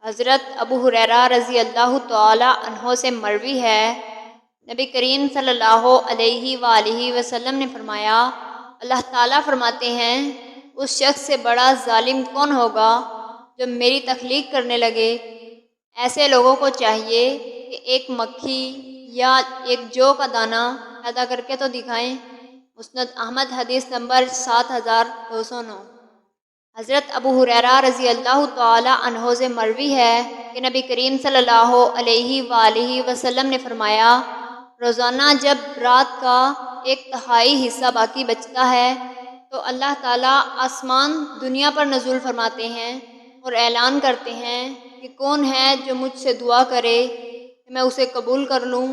حضرت ابو ہریرہ رضی اللہ تعالی عنہ سے مروی ہے، نبی کریم صلی اللہ علیہ وآلہ وسلم نے فرمایا، اللہ تعالیٰ فرماتے ہیں اس شخص سے بڑا ظالم کون ہوگا جو میری تخلیق کرنے لگے۔ ایسے لوگوں کو چاہیے کہ ایک مکھی یا ایک جو کا دانہ پیدا کر کے تو دکھائیں۔ مسند احمد حدیث نمبر 7209۔ حضرت ابو ہریرہ رضی اللہ تعالی عنہ سے مروی ہے کہ نبی کریم صلی اللہ علیہ وآلہ وسلم نے فرمایا، روزانہ جب رات کا 1/3 حصہ باقی بچتا ہے تو اللہ تعالیٰ آسمان دنیا پر نزول فرماتے ہیں اور اعلان کرتے ہیں کہ کون ہے جو مجھ سے دعا کرے کہ میں اسے قبول کر لوں،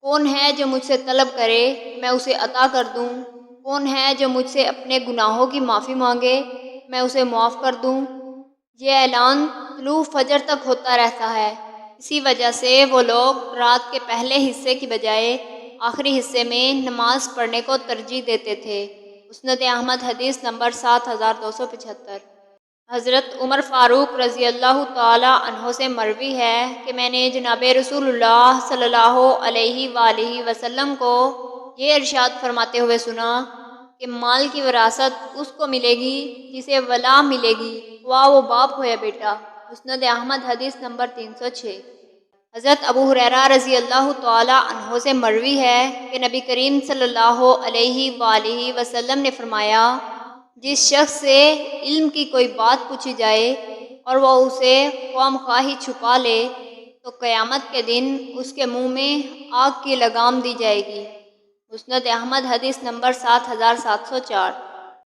کون ہے جو مجھ سے طلب کرے میں اسے عطا کر دوں، کون ہے جو مجھ سے اپنے گناہوں کی معافی مانگے میں اسے معاف کر دوں۔ یہ اعلان طلوع فجر تک ہوتا رہتا ہے۔ اسی وجہ سے وہ لوگ رات کے پہلے حصے کی بجائے آخری حصے میں نماز پڑھنے کو ترجیح دیتے تھے۔ مسند احمد حدیث نمبر 7275۔ حضرت عمر فاروق رضی اللہ تعالی عنہ سے مروی ہے کہ میں نے جناب رسول اللہ صلی اللہ علیہ وآلہ وسلم کو یہ ارشاد فرماتے ہوئے سنا کہ مال کی وراثت اس کو ملے گی جسے ولا ملے گی، خواہ وہ باپ ہو یا بیٹا۔ مسند احمد حدیث نمبر 306۔ حضرت ابو ہریرہ رضی اللہ تعالی عنہ سے مروی ہے کہ نبی کریم صلی اللہ علیہ وآلہ وسلم نے فرمایا، جس شخص سے علم کی کوئی بات پوچھی جائے اور وہ اسے خواہ مخواہ ہی چھپا لے تو قیامت کے دن اس کے منہ میں آگ کی لگام دی جائے گی۔ مسند احمد حدیث نمبر 7704۔